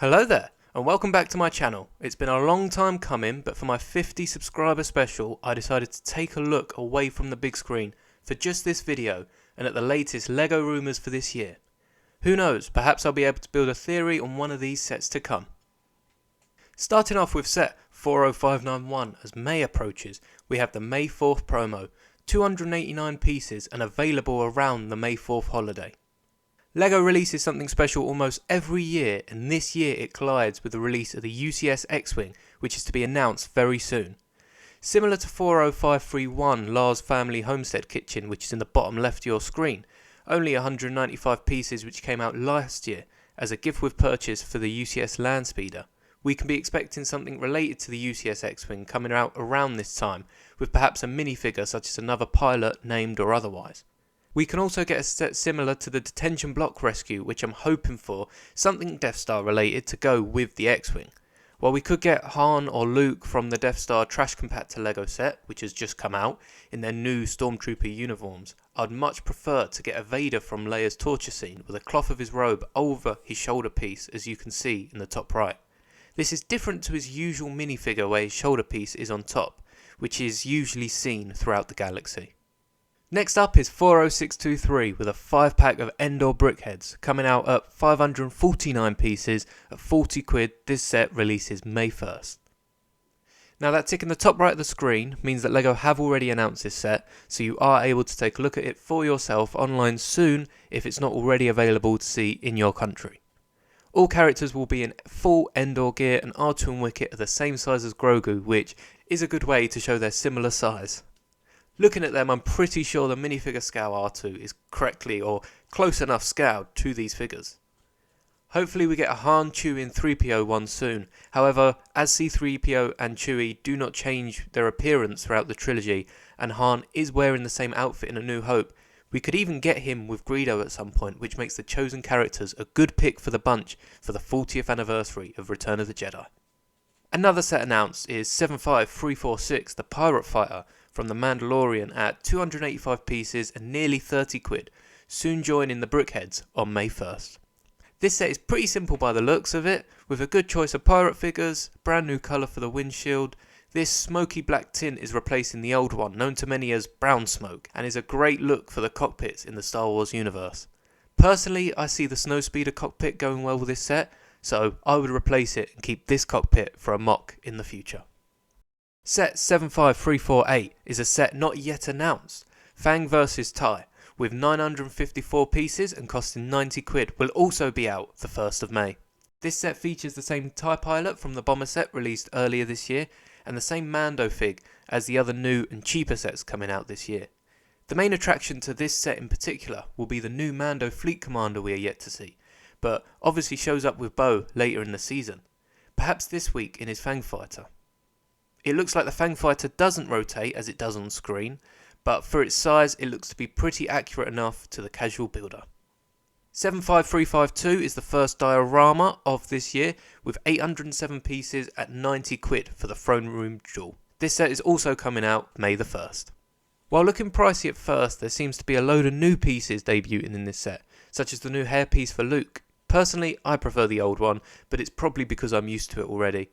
Hello there, and welcome back to my channel. It's been a long time coming, but for my 50 subscriber special, I decided to take a look away from the big screen for just this video, and at the latest LEGO rumours for this year. Who knows, perhaps I'll be able to build a theory on one of these sets to come. Starting off with set 40591, as May approaches, we have the May 4th promo, 289 pieces and available around the May 4th holiday. LEGO releases something special almost every year, and this year it collides with the release of the UCS X-Wing, which is to be announced very soon. Similar to 40531 Lars Family Homestead Kitchen, which is in the bottom left of your screen, only 195 pieces which came out last year as a gift with purchase for the UCS Landspeeder. We can be expecting something related to the UCS X-Wing coming out around this time, with perhaps a minifigure such as another pilot, named or otherwise. We can also get a set similar to the Detention Block Rescue, which I'm hoping for, something Death Star related to go with the X-Wing. While we could get Han or Luke from the Death Star Trash Compactor LEGO set, which has just come out, in their new Stormtrooper uniforms, I'd much prefer to get a Vader from Leia's torture scene with a cloth of his robe over his shoulder piece, as you can see in the top right. This is different to his usual minifigure where his shoulder piece is on top, which is usually seen throughout the galaxy. Next up is 40623 with a 5-pack of Endor Brickheadz, coming out at 549 pieces at 40 quid. This set releases May 1st. Now that tick in the top right of the screen means that LEGO have already announced this set, so you are able to take a look at it for yourself online soon if it's not already available to see in your country. All characters will be in full Endor gear, and R2 and Wicket are the same size as Grogu, which is a good way to show their similar size. Looking at them, I'm pretty sure the minifigure scale R2 is correctly or close enough scaled to these figures. Hopefully we get a Han, Chewie and 3PO one soon. However, as C-3PO and Chewie do not change their appearance throughout the trilogy, and Han is wearing the same outfit in A New Hope, we could even get him with Greedo at some point, which makes the chosen characters a good pick for the bunch for the 40th anniversary of Return of the Jedi. Another set announced is 75346, the Pirate Fighter from The Mandalorian at 285 pieces and nearly 30 quid, soon joining the Brickheadz on May 1st. This set is pretty simple by the looks of it, with a good choice of pirate figures, brand new colour for the windshield. This smoky black tint is replacing the old one, known to many as brown smoke, and is a great look for the cockpits in the Star Wars universe. Personally, I see the Snowspeeder cockpit going well with this set, so I would replace it and keep this cockpit for a mock in the future. Set 75348 is a set not yet announced. Fang vs TIE, with 954 pieces and costing 90 quid, will also be out the 1st of May. This set features the same TIE pilot from the bomber set released earlier this year, and the same Mando fig as the other new and cheaper sets coming out this year. The main attraction to this set in particular will be the new Mando fleet commander we are yet to see, but obviously shows up with Bo later in the season, perhaps this week in his Fang Fighter. It looks like the Fang Fighter doesn't rotate as it does on screen, but for its size it looks to be pretty accurate enough to the casual builder. 75352 is the first diorama of this year, with 807 pieces at 90 quid for the throne room jewel. This set is also coming out May the 1st. While looking pricey at first, there seems to be a load of new pieces debuting in this set, such as the new hairpiece for Luke. Personally, I prefer the old one, but it's probably because I'm used to it already.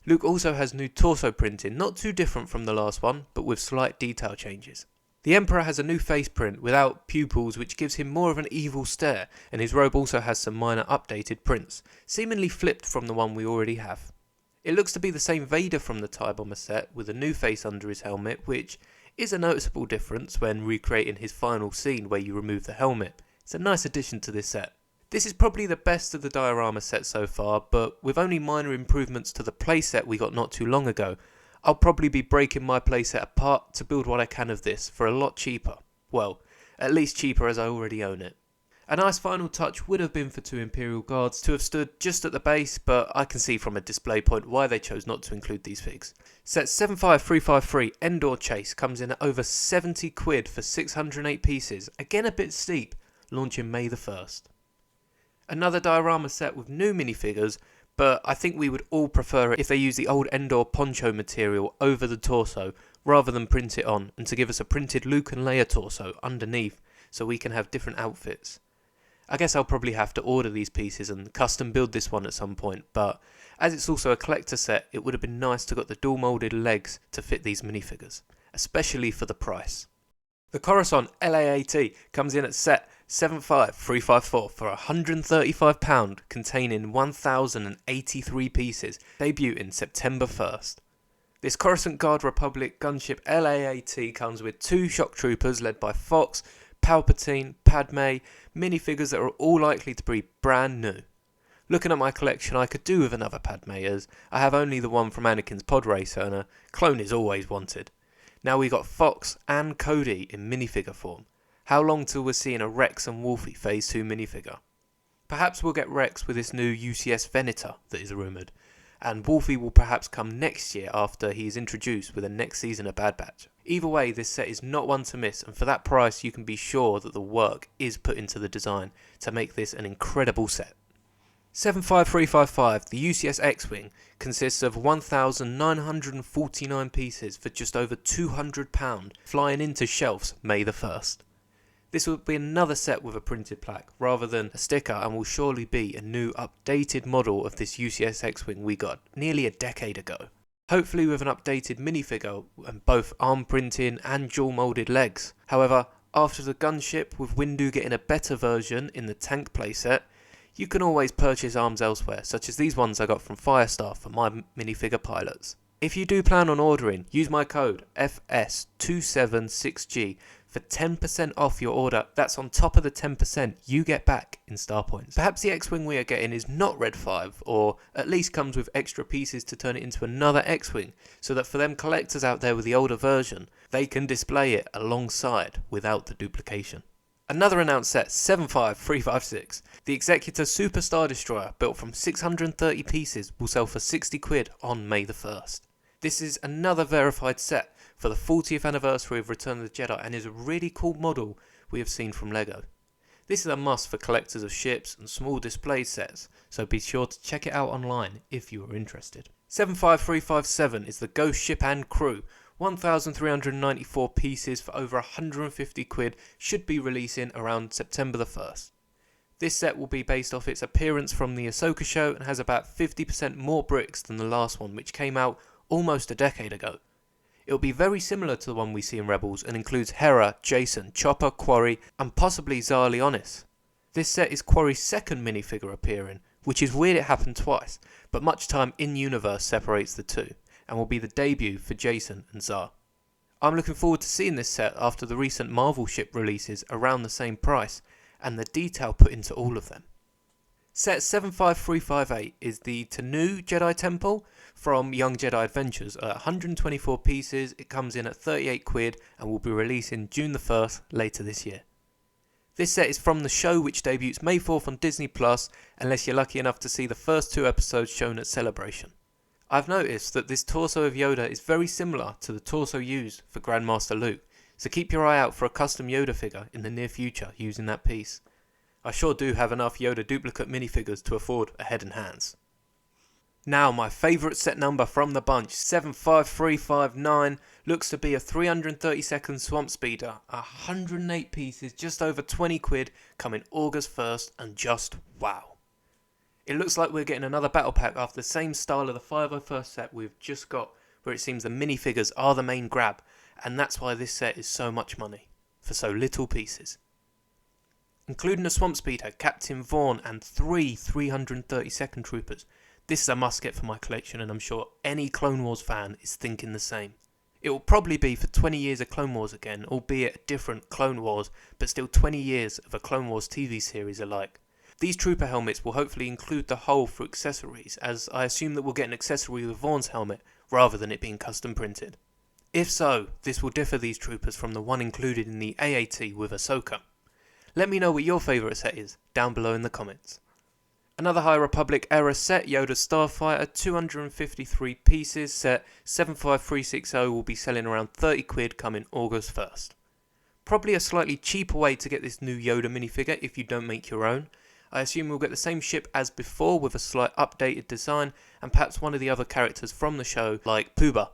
Luke also has new torso printing, not too different from the last one, but with slight detail changes. The Emperor has a new face print without pupils, which gives him more of an evil stare, and his robe also has some minor updated prints, seemingly flipped from the one we already have. It looks to be the same Vader from the TIE Bomber set, with a new face under his helmet, which is a noticeable difference when recreating his final scene where you remove the helmet. It's a nice addition to this set. This is probably the best of the diorama set so far, but with only minor improvements to the playset we got not too long ago, I'll probably be breaking my playset apart to build what I can of this for a lot cheaper. Well, at least cheaper as I already own it. A nice final touch would have been for 2 Imperial Guards to have stood just at the base, but I can see from a display point why they chose not to include these figs. Set 75353 Endor Chase comes in at over 70 quid for 608 pieces, again a bit steep, launching May the 1st. Another diorama set with new minifigures, but I think we would all prefer it if they use the old Endor poncho material over the torso rather than print it on, and to give us a printed Luke and Leia torso underneath so we can have different outfits. I guess I'll probably have to order these pieces and custom build this one at some point, but as it's also a collector set, it would have been nice to got the dual moulded legs to fit these minifigures, especially for the price. The Coruscant LAAT comes in at set 75354 for £135, containing 1,083 pieces, debuting September 1st. This Coruscant Guard Republic Gunship LAAT comes with 2 shock troopers led by Fox, Palpatine, Padme, minifigures that are all likely to be brand new. Looking at my collection, I could do with another Padme, as I have only the one from Anakin's pod racer and a clone is always wanted. Now we got Fox and Cody in minifigure form. How long till we're seeing a Rex and Wolfie Phase 2 minifigure? Perhaps we'll get Rex with this new UCS Venator that is rumoured, and Wolfie will perhaps come next year after he is introduced with the next season of Bad Batch. Either way, this set is not one to miss, and for that price you can be sure that the work is put into the design to make this an incredible set. 75355, the UCS X-Wing, consists of 1,949 pieces for just over £200, flying into shelves May the 1st. This will be another set with a printed plaque rather than a sticker, and will surely be a new updated model of this UCS X-Wing we got nearly a decade ago. Hopefully with an updated minifigure and both arm printing and dual moulded legs. However, after the gunship, with Windu getting a better version in the tank playset, you can always purchase arms elsewhere, such as these ones I got from Firestar for my minifigure pilots. If you do plan on ordering, use my code FS276G for 10% off your order. That's on top of the 10% you get back in star points. Perhaps the X-Wing we are getting is not Red 5, or at least comes with extra pieces to turn it into another X-Wing, so that for them collectors out there with the older version, they can display it alongside without the duplication. Another announced set, 75356. The Executor Super Star Destroyer, built from 630 pieces, will sell for £60 on May the 1st. This is another verified set for the 40th anniversary of Return of the Jedi, and is a really cool model we have seen from LEGO. This is a must for collectors of ships and small display sets, so be sure to check it out online if you are interested. 75357 is the Ghost Ship and Crew. 1,394 pieces for over £150 should be releasing around September the 1st. This set will be based off its appearance from the Ahsoka show and has about 50% more bricks than the last one, which came out almost a decade ago. It will be very similar to the one we see in Rebels and includes Hera, Jason, Chopper, Quarry and possibly Zar Leonis. This set is Quarry's second minifigure appearing, which is weird it happened twice, but much time in universe separates the two, and will be the debut for Jason and Zar. I'm looking forward to seeing this set after the recent Marvel ship releases around the same price, and the detail put into all of them. Set 75358 is the Tenoo Jedi Temple from Young Jedi Adventures. At 124 pieces, it comes in at £38 and will be releasing June the 1st later this year. This set is from the show, which debuts May 4th on Disney+, unless you're lucky enough to see the first 2 episodes shown at Celebration. I've noticed that this torso of Yoda is very similar to the torso used for Grandmaster Luke, so keep your eye out for a custom Yoda figure in the near future using that piece. I sure do have enough Yoda duplicate minifigures to afford a head and hands. Now my favourite set number from the bunch, 75359, looks to be a 332nd Swamp Speeder, 108 pieces, just over £20, coming August 1st, and just wow. It looks like we're getting another battle pack after the same style of the 501st set we've just got, where it seems the minifigures are the main grab, and that's why this set is so much money, for so little pieces. Including a Swamp Speeder, Captain Vaughn and 3 332nd Troopers, this is a must get for my collection, and I'm sure any Clone Wars fan is thinking the same. It will probably be for 20 years of Clone Wars again, albeit a different Clone Wars, but still 20 years of a Clone Wars TV series alike. These trooper helmets will hopefully include the hole for accessories, as I assume that we'll get an accessory with Vaughn's helmet rather than it being custom printed. If so, this will differ these troopers from the one included in the AAT with Ahsoka. Let me know what your favourite set is down below in the comments. Another High Republic era set, Yoda Starfighter, 253 pieces, set 75360 will be selling around £30 coming August 1st. Probably a slightly cheaper way to get this new Yoda minifigure if you don't make your own. I assume we'll get the same ship as before with a slight updated design and perhaps one of the other characters from the show like Boba.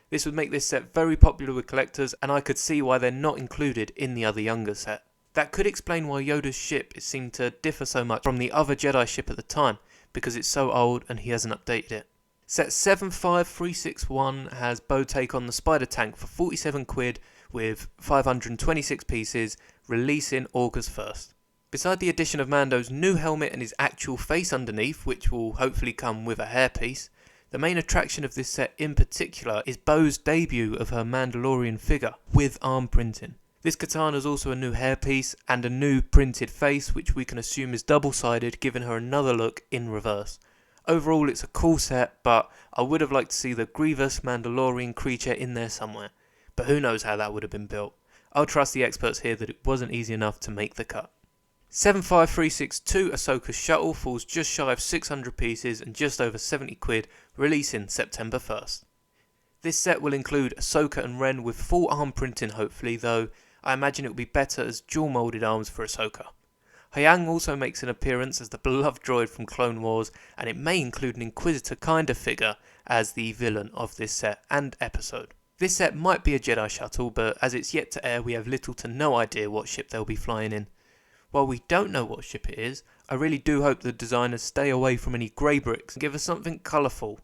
This would make this set very popular with collectors, and I could see why they're not included in the other younger set. That could explain why Yoda's ship seemed to differ so much from the other Jedi ship at the time, because it's so old and he hasn't updated it. Set 75361 has bow take on the Spider Tank for 47 quid with 526 pieces, releasing August 1st. Beside the addition of Mando's new helmet and his actual face underneath, which will hopefully come with a hairpiece, the main attraction of this set in particular is Bo's debut of her Mandalorian figure with arm printing. This katana is also a new hairpiece and a new printed face, which we can assume is double-sided, giving her another look in reverse. Overall, it's a cool set, but I would have liked to see the Grievous Mandalorian creature in there somewhere. But who knows how that would have been built. I'll trust the experts here that it wasn't easy enough to make the cut. 75362 Ahsoka Shuttle falls just shy of 600 pieces and just over 70 quid, releasing September 1st. This set will include Ahsoka and Ren with full arm printing hopefully, though I imagine it will be better as dual moulded arms for Ahsoka. Hyang also makes an appearance as the beloved droid from Clone Wars, and it may include an Inquisitor kind of figure as the villain of this set and episode. This set might be a Jedi shuttle, but as it's yet to air we have little to no idea what ship they'll be flying in. While we don't know what ship it is, I really do hope the designers stay away from any grey bricks and give us something colourful.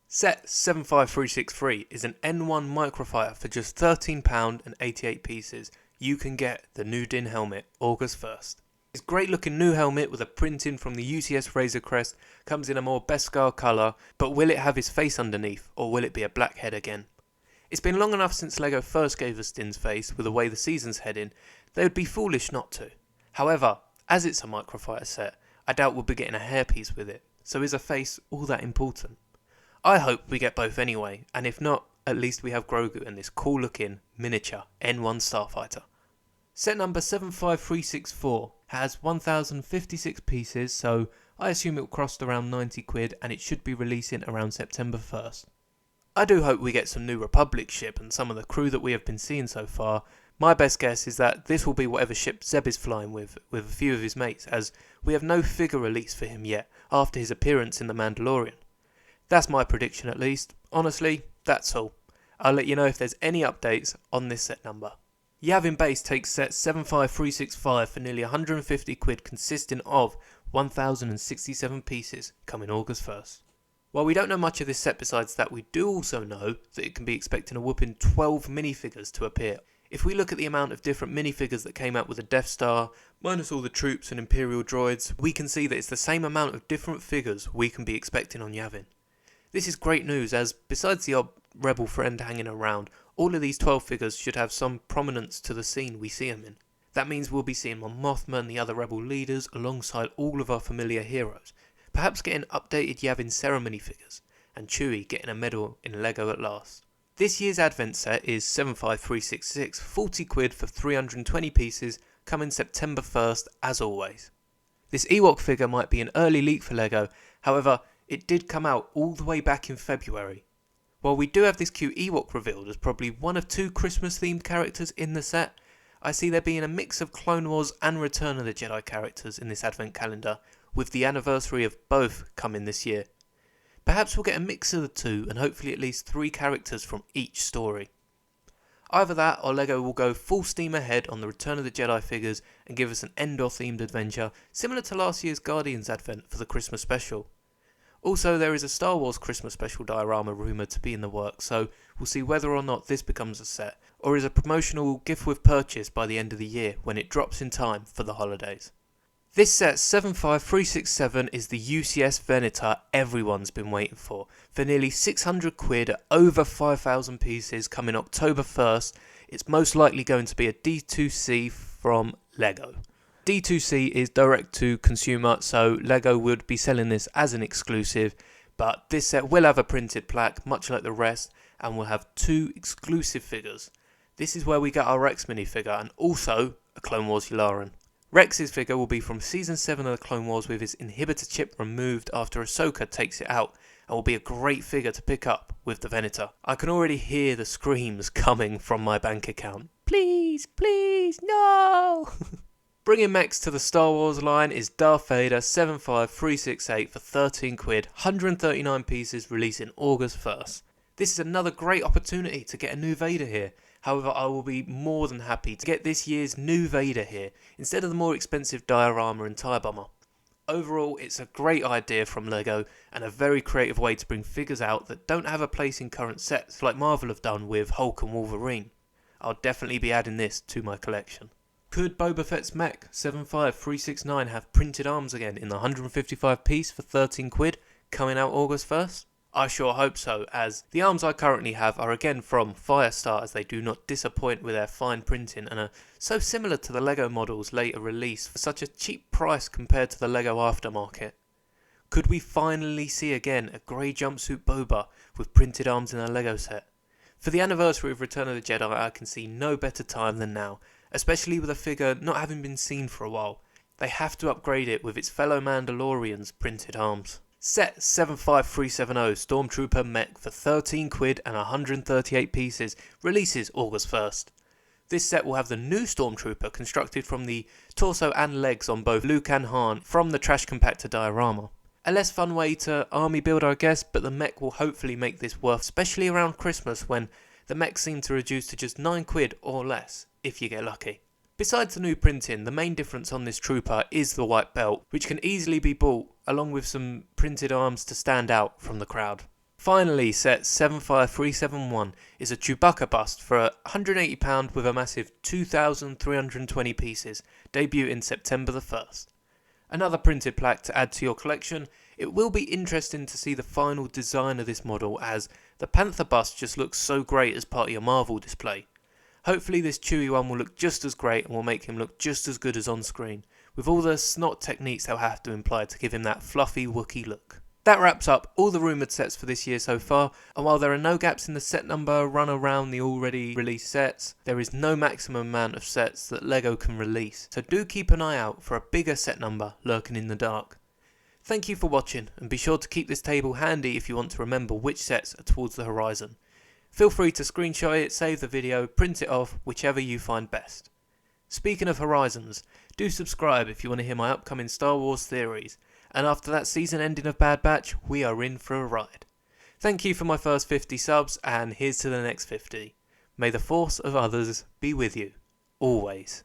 Set 75363 is an N1 Microfighter for just £13 and 88 pieces. You can get the new Din helmet August 1st. This great looking new helmet with a printing from the UCS Razor Crest comes in a more Beskar colour, but will it have his face underneath or will it be a black head again? It's been long enough since LEGO first gave us Din's face with the way the season's heading, they would be foolish not to. However, as it's a Microfighter set, I doubt we'll be getting a hairpiece with it, so is a face all that important? I hope we get both anyway, and if not, at least we have Grogu and this cool looking miniature N1 Starfighter. Set number 75364 has 1056 pieces, so I assume it will cost around 90 quid and it should be releasing around September 1st. I do hope we get some new Republic ship and some of the crew that we have been seeing so far. My best guess is that this will be whatever ship Zeb is flying with a few of his mates, as we have no figure release for him yet after his appearance in The Mandalorian. That's my prediction at least. Honestly, that's all. I'll let you know if there's any updates on this set number. Yavin Base takes set 75365 for nearly 150 quid, consisting of 1067 pieces, coming August 1st. While we don't know much of this set besides that, we do also know that it can be expecting a whooping 12 minifigures to appear. If we look at the amount of different minifigures that came out with the Death Star, minus all the troops and Imperial droids, we can see that it's the same amount of different figures we can be expecting on Yavin. This is great news, as besides the odd rebel friend hanging around, all of these 12 figures should have some prominence to the scene we see them in. That means we'll be seeing Mon Mothma and the other rebel leaders alongside all of our familiar heroes, perhaps getting updated Yavin ceremony figures, and Chewie getting a medal in LEGO at last. This year's advent set is 75366, 40 quid for 320 pieces, coming September 1st as always. This Ewok figure might be an early leak for LEGO, however it did come out all the way back in February. While we do have this cute Ewok revealed as probably one of two Christmas themed characters in the set, I see there being a mix of Clone Wars and Return of the Jedi characters in this advent calendar, with the anniversary of both coming this year. Perhaps we'll get a mix of the two and hopefully at least 3 characters from each story. Either that or LEGO will go full steam ahead on the Return of the Jedi figures and give us an Endor themed adventure similar to last year's Guardians advent for the Christmas special. Also, there is a Star Wars Christmas special diorama rumoured to be in the works, so we'll see whether or not this becomes a set, or is a promotional gift with purchase by the end of the year when it drops in time for the holidays. This set 75367 is the UCS Venator everyone's been waiting for nearly 600 quid at over 5,000 pieces coming October 1st. It's most likely going to be a D2C from LEGO. D2C is direct to consumer, so LEGO would be selling this as an exclusive, but this set will have a printed plaque much like the rest and will have 2 exclusive figures. This is where we get our Rex minifigure and also a Clone Wars Yularen. Rex's figure will be from Season 7 of the Clone Wars with his inhibitor chip removed after Ahsoka takes it out, and will be a great figure to pick up with the Venator. I can already hear the screams coming from my bank account. Please, please, no! Bringing mechs to the Star Wars line is Darth Vader 75368 for 13 quid, 139 pieces, releasing August 1st. This is another great opportunity to get a new Vader here. However, I will be more than happy to get this year's new Vader here, instead of the more expensive Diorama and TIE Bomber. Overall, it's a great idea from LEGO, and a very creative way to bring figures out that don't have a place in current sets, like Marvel have done with Hulk and Wolverine. I'll definitely be adding this to my collection. Could Boba Fett's Mech 75369 have printed arms again in the 155 piece for 13 quid, coming out August 1st? I sure hope so, as the arms I currently have are again from Firestar, as they do not disappoint with their fine printing and are so similar to the LEGO models later released for such a cheap price compared to the LEGO aftermarket. Could we finally see again a grey jumpsuit Boba with printed arms in a LEGO set? For the anniversary of Return of the Jedi, I can see no better time than now, especially with a figure not having been seen for a while. They have to upgrade it with its fellow Mandalorians printed arms. Set 75370 Stormtrooper Mech for 13 quid and 138 pieces releases August 1st. This set will have the new Stormtrooper constructed from the torso and legs on both Luke and Han from the trash compactor Diorama. A less fun way to army build, I guess, but the mech will hopefully make this worth, especially around Christmas when the mechs seem to reduce to just 9 quid or less, if you get lucky. Besides the new printing, the main difference on this trooper is the white belt, which can easily be bought along with some printed arms to stand out from the crowd. Finally, set 75371 is a Chewbacca bust for £180 with a massive 2,320 pieces, debuting September the 1st. Another printed plaque to add to your collection. It will be interesting to see the final design of this model, as the Panther bust just looks so great as part of your Marvel display. Hopefully this Chewie one will look just as great and will make him look just as good as on screen, with all the snot techniques they'll have to employ to give him that fluffy Wookiee look. That wraps up all the rumoured sets for this year so far, and while there are no gaps in the set number run around the already released sets, there is no maximum amount of sets that LEGO can release, so do keep an eye out for a bigger set number lurking in the dark. Thank you for watching, and be sure to keep this table handy if you want to remember which sets are towards the horizon. Feel free to screenshot it, save the video, print it off, whichever you find best. Speaking of horizons, do subscribe if you want to hear my upcoming Star Wars theories, and after that season ending of Bad Batch, we are in for a ride. Thank you for my first 50 subs, and here's to the next 50. May the force of others be with you, always.